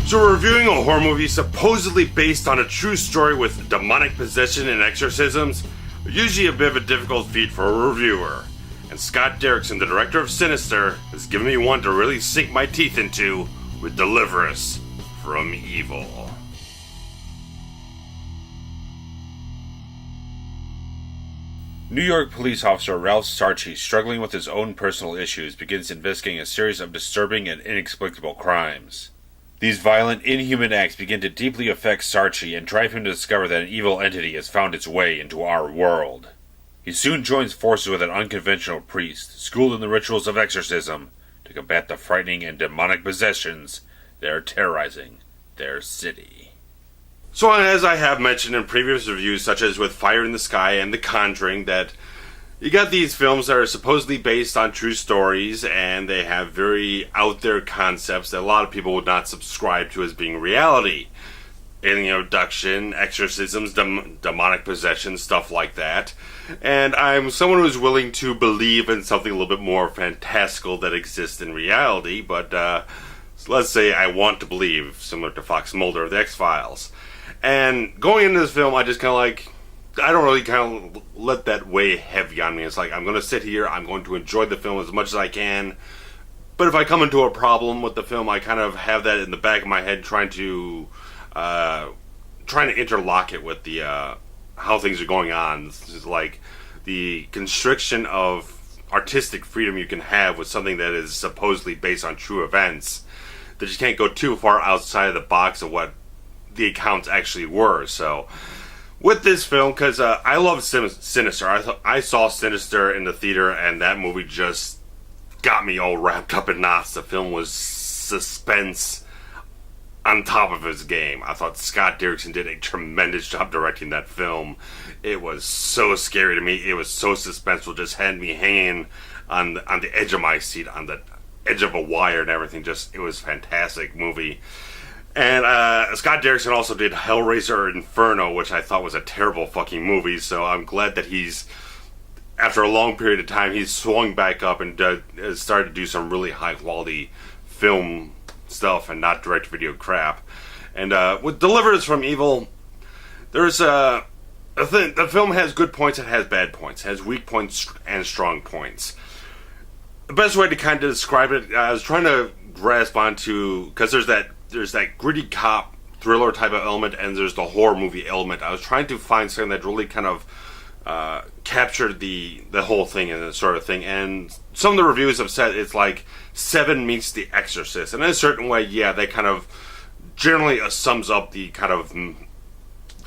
So we're reviewing a horror movie supposedly based on a true story with demonic possession and exorcisms, usually a bit of a difficult feat for a reviewer. And Scott Derrickson, the director of Sinister, has given me one to really sink my teeth into with Deliver Us from Evil. New York police officer Ralph Sarchi, struggling with his own personal issues, begins investigating a series of disturbing and inexplicable crimes. These violent, inhuman acts begin to deeply affect Sarchi and drive him to discover that an evil entity has found its way into our world. He soon joins forces with an unconventional priest, schooled in the rituals of exorcism, to combat the frightening and demonic possessions that are terrorizing their city. So as I have mentioned in previous reviews, such as with Fire in the Sky and The Conjuring, that you got these films that are supposedly based on true stories, and they have very out-there concepts that a lot of people would not subscribe to as being reality. Alien abduction, exorcisms, demonic possession, stuff like that. And I'm someone who's willing to believe in something a little bit more fantastical that exists in reality, but let's say I want to believe, similar to Fox Mulder of the X-Files. And going into this film, I just kind of I don't really kind of let that weigh heavy on me. It's like, I'm going to sit here, I'm going to enjoy the film as much as I can. But if I come into a problem with the film, I kind of have that in the back of my head, trying to interlock it with the how things are going on. It's like the constriction of artistic freedom you can have with something that is supposedly based on true events, that you can't go too far outside of the box of what the accounts actually were. So with this film, because I love Sinister. I saw Sinister in the theater, and that movie just got me all wrapped up in knots. The film was suspense on top of his game. I thought Scott Derrickson did a tremendous job directing that film. It was so scary to me. It was so suspenseful. Just had me hanging on the edge of my seat, on the edge of a wire and everything. It was a fantastic movie. And Scott Derrickson also did Hellraiser Inferno, which I thought was a terrible fucking movie. So I'm glad that after a long period of time, he's swung back up and started to do some really high quality film stuff and not direct video crap. And with Deliver Us from Evil, there's the film has good points, it has bad points, it has weak points and strong points. The best way to kind of describe it, I was trying to grasp onto, because there's that gritty cop thriller type of element, and there's the horror movie element. I was trying to find something that really kind of captured the whole thing and that sort of thing. And some of the reviews have said it's like Seven meets The Exorcist, and in a certain way, yeah, that kind of generally sums up the kind of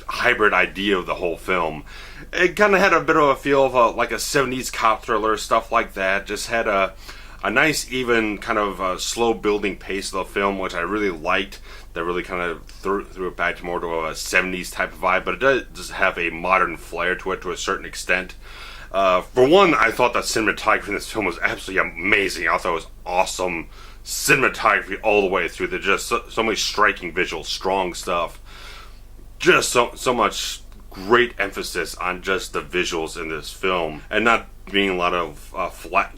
hybrid idea of the whole film. It kind of had a bit of a feel of like a 70s cop thriller, stuff like that. Just had a nice, even kind of slow building pace of the film, which I really liked. That really kind of threw it back to more to a 70s type of vibe, but it does have a modern flair to it to a certain extent. For one, I thought the cinematography in this film was absolutely amazing. I thought it was awesome cinematography all the way through. There's just so many striking visuals, strong stuff. Just so much great emphasis on just the visuals in this film, and not being a lot of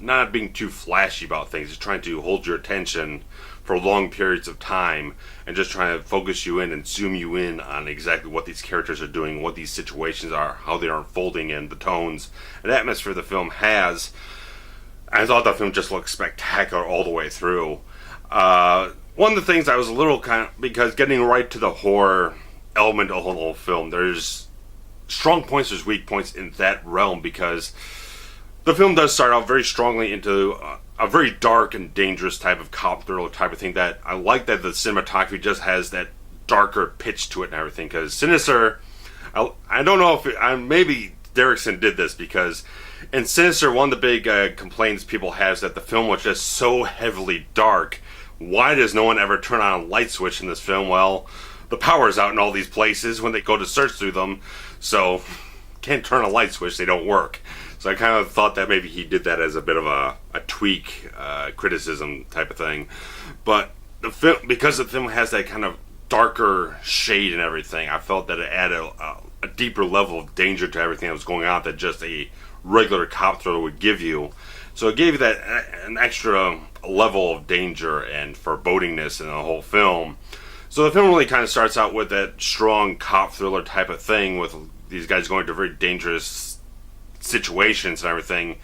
not being too flashy about things. Just trying to hold your attention for long periods of time, and just trying to focus you in and zoom you in on exactly what these characters are doing, what these situations are, how they are unfolding, and the tones and atmosphere the film has. I thought the film just looked spectacular all the way through. One of the things I was a little because getting right to the horror element of the whole film, there's strong points, there's weak points in that realm, because the film does start out very strongly into a very dark and dangerous type of cop thriller type of thing. That I like that the cinematography just has that darker pitch to it and everything. Because Sinister, I don't know if maybe Derrickson did this, because in Sinister, one of the big complaints people have is that the film was just so heavily dark. Why does no one ever turn on a light switch in this film? Well, the power's out in all these places when they go to search through them, so can't turn a light switch, they don't work. So I kind of thought that maybe he did that as a bit of a tweak, criticism type of thing. But the film, because the film has that kind of darker shade and everything, I felt that it added a deeper level of danger to everything that was going on that just a regular cop thriller would give you. So it gave you that an extra level of danger and forebodingness in the whole film. So the film really kind of starts out with that strong cop thriller type of thing, with these guys going to very dangerous situations and everything.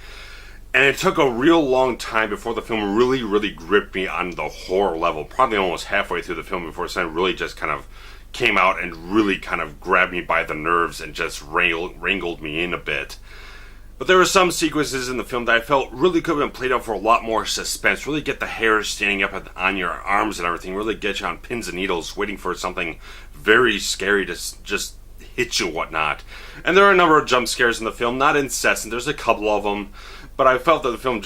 And it took a real long time before the film really, really gripped me on the horror level. Probably almost halfway through the film before something really just kind of came out and really kind of grabbed me by the nerves and just wrangled me in a bit. But there were some sequences in the film that I felt really could have been played out for a lot more suspense. Really get the hair standing up on your arms and everything. Really get you on pins and needles, waiting for something very scary to just hit you and whatnot. And there are a number of jump scares in the film, not incessant. There's a couple of them. But I felt that the film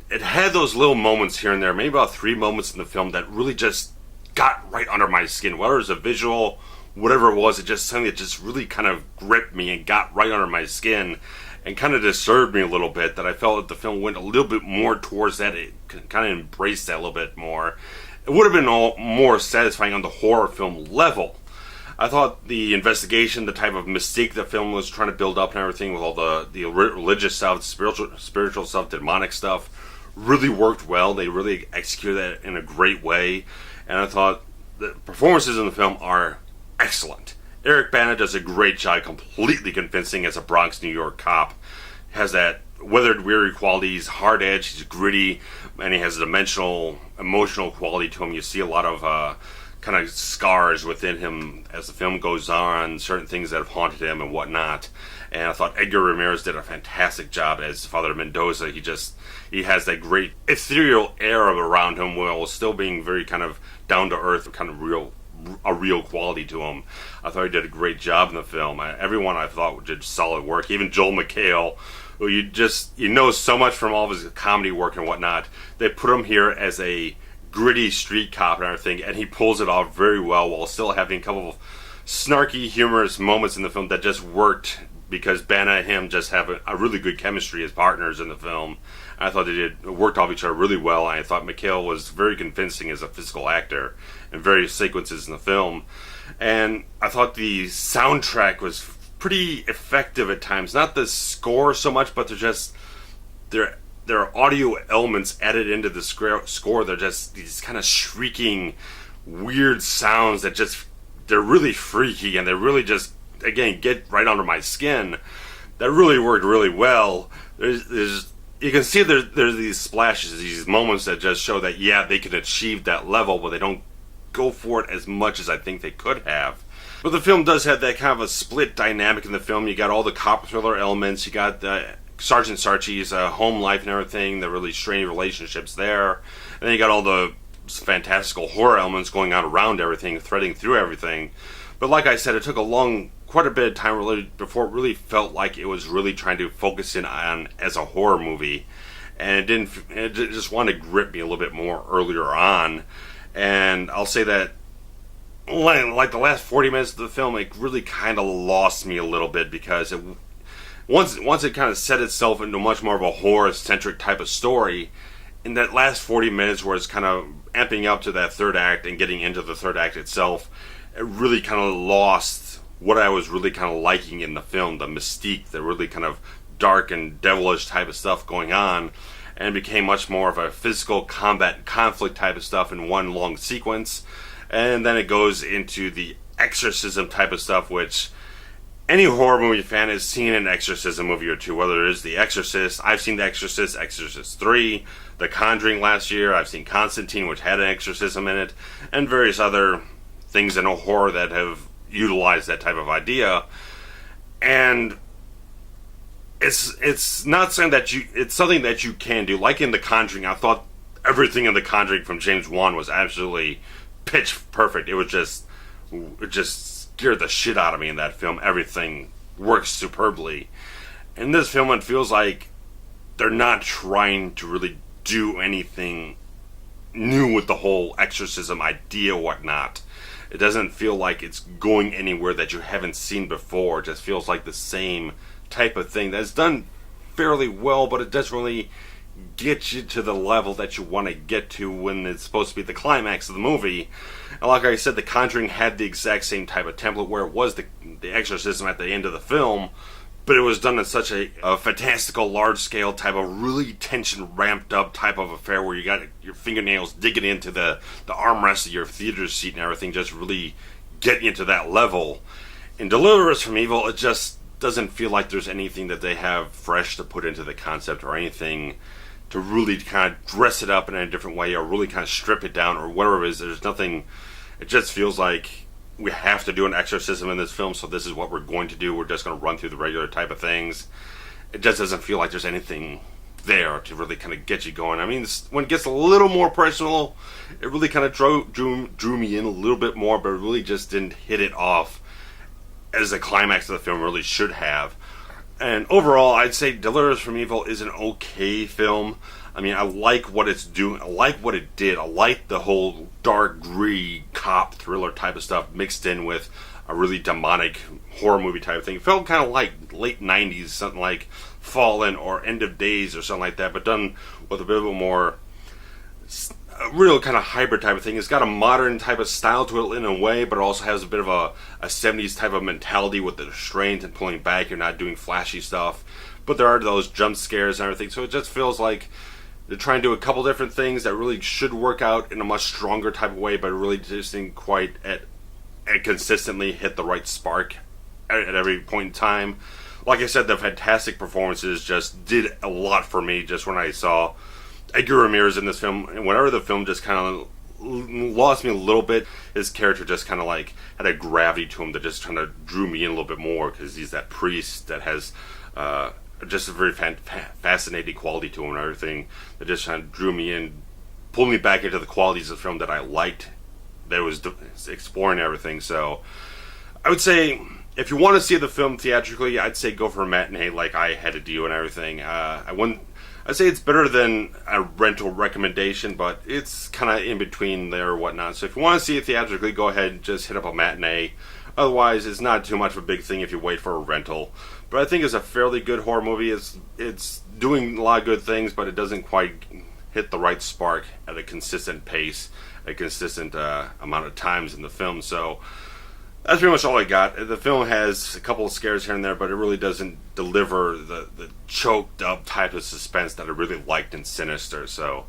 it had those little moments here and there, maybe about 3 moments in the film that really just got right under my skin. Whether it was a visual, whatever it was, it just something that just really kind of gripped me and got right under my skin and kind of disturbed me a little bit, that I felt that the film went a little bit more towards that. It kind of embraced that a little bit more. It would have been more satisfying on the horror film level. I thought the investigation, the type of mystique the film was trying to build up and everything, with all the religious stuff, spiritual stuff, demonic stuff, really worked well. They really executed that in a great way. And I thought the performances in the film are excellent. Eric Bana does a great job, completely convincing as a Bronx, New York cop. Has that weathered, weary quality. He's hard edge, he's gritty, and he has a dimensional, emotional quality to him. You see a lot of kind of scars within him as the film goes on, certain things that have haunted him and whatnot. And I thought Edgar Ramirez did a fantastic job as Father Mendoza. He has that great ethereal air around him while still being very kind of down to earth, kind of a real quality to him. I thought he did a great job in the film. Everyone I thought did solid work. Even Joel McHale, who you know so much from all of his comedy work and whatnot. They put him here as a gritty street cop and everything, and he pulls it off very well while still having a couple of snarky, humorous moments in the film that just worked because Bana and him just have a really good chemistry as partners in the film. I thought they worked off each other really well. I thought McHale was very convincing as a physical actor in various sequences in the film. And I thought the soundtrack was pretty effective at times. Not the score so much, but there are audio elements added into the score. They're just these kind of shrieking, weird sounds that they're really freaky, and they really just, again, get right under my skin. That really worked really well. You can see there's these splashes, these moments that just show that, yeah, they can achieve that level, but they don't go for it as much as I think they could have. But the film does have that kind of a split dynamic in the film. You got all the cop thriller elements, you got Sergeant Sarchi's home life and everything, the really strained relationships there, and then you got all the fantastical horror elements going on around everything, threading through everything. But like I said, it took quite a bit of time really before it really felt like it was really trying to focus in on as a horror movie, and it just wanted to grip me a little bit more earlier on. And I'll say that like the last 40 minutes of the film, it really kind of lost me a little bit, because once it kind of set itself into much more of a horror-centric type of story, in that last 40 minutes where it's kind of amping up to that third act and getting into the third act itself, it really kind of lost what I was really kind of liking in the film, the mystique, the really kind of dark and devilish type of stuff going on, and became much more of a physical combat conflict type of stuff in one long sequence. And then it goes into the exorcism type of stuff, which any horror movie fan has seen an exorcism movie or two, whether it is The Exorcist. I've seen The Exorcist, Exorcist 3, The Conjuring last year. I've seen Constantine, which had an exorcism in it, and various other things in horror that have utilized that type of idea. And it's not saying that it's something that you can do. Like in The Conjuring, I thought everything in The Conjuring from James Wan was absolutely pitch perfect. It just scared the shit out of me in that film. Everything works superbly. In this film, it feels like they're not trying to really do anything new with the whole exorcism idea or whatnot. It doesn't feel like it's going anywhere that you haven't seen before. It just feels like the same type of thing that's done fairly well, but it doesn't really get you to the level that you want to get to when it's supposed to be the climax of the movie. And like I said, The Conjuring had the exact same type of template where it was the exorcism at the end of the film, but it was done in such a fantastical, large-scale type of really tension ramped up type of affair where you got your fingernails digging into the armrest of your theater seat and everything, just really getting into that level. In Deliver Us from Evil, it just doesn't feel like there's anything that they have fresh to put into the concept or anything to really kind of dress it up in a different way or really kind of strip it down or whatever it is. There's nothing. It just feels like we have to do an exorcism in this film, so this is what we're going to do. We're just going to run through the regular type of things. It just doesn't feel like there's anything there to really kind of get you going. I mean, when it gets a little more personal, it really kind of drew me in a little bit more, but it really just didn't hit it off as the climax of the film really should have. And overall, I'd say Deliver Us from Evil is an okay film. I mean, I like what it's doing. I like what it did. I like the whole dark, gritty, cop thriller type of stuff mixed in with a really demonic horror movie type of thing. It felt kind of like late 90s, something like Fallen or End of Days or something like that, but done with a bit of a more a real kind of hybrid type of thing. It's got a modern type of style to it in a way, but it also has a bit of a 70s type of mentality with the restraint and pulling back. You're not doing flashy stuff, but there are those jump scares and everything, so it just feels like they're trying to do a couple different things that really should work out in a much stronger type of way, but it really just didn't quite consistently hit the right spark at every point in time. Like I said, the fantastic performances just did a lot for me just when I saw Edgar Ramirez in this film, and whenever the film just kind of lost me a little bit, his character just kind of like had a gravity to him that just kind of drew me in a little bit more, because he's that priest that has just a very fascinating quality to him and everything that just kind of drew me in, pulled me back into the qualities of the film that I liked, that was exploring everything. So I would say, if you want to see the film theatrically, I'd say go for a matinee like I had to do and everything. I'd say it's better than a rental recommendation, but it's kind of in between there or whatnot. So if you want to see it theatrically, go ahead and just hit up a matinee. Otherwise, it's not too much of a big thing if you wait for a rental. But I think it's a fairly good horror movie. It's doing a lot of good things, but it doesn't quite hit the right spark at a consistent pace, a consistent amount of times in the film. So that's pretty much all I got. The film has a couple of scares here and there, but it really doesn't deliver the choked up type of suspense that I really liked in Sinister. So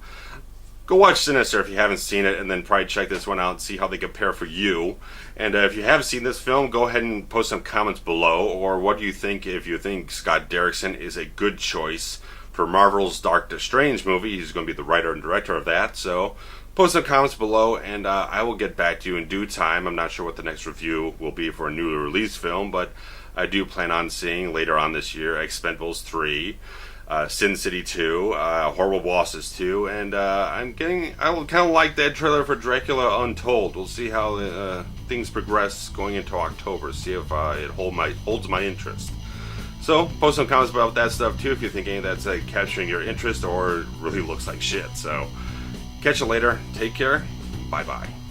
go watch Sinister if you haven't seen it, and then probably check this one out and see how they compare for you. And if you have seen this film, go ahead and post some comments below, or what do you think, if you think Scott Derrickson is a good choice for Marvel's Doctor Strange movie. He's going to be the writer and director of that, so post some comments below, and I will get back to you in due time. I'm not sure what the next review will be for a newly released film, but I do plan on seeing later on this year Expendables 3, Sin City 2, Horrible Bosses 2, and I kind of like that trailer for Dracula Untold. We'll see how things progress going into October, see if it holds my interest. So post some comments about that stuff too if you think any of that's capturing your interest or really looks like shit. So catch you later. Take care. Bye-bye.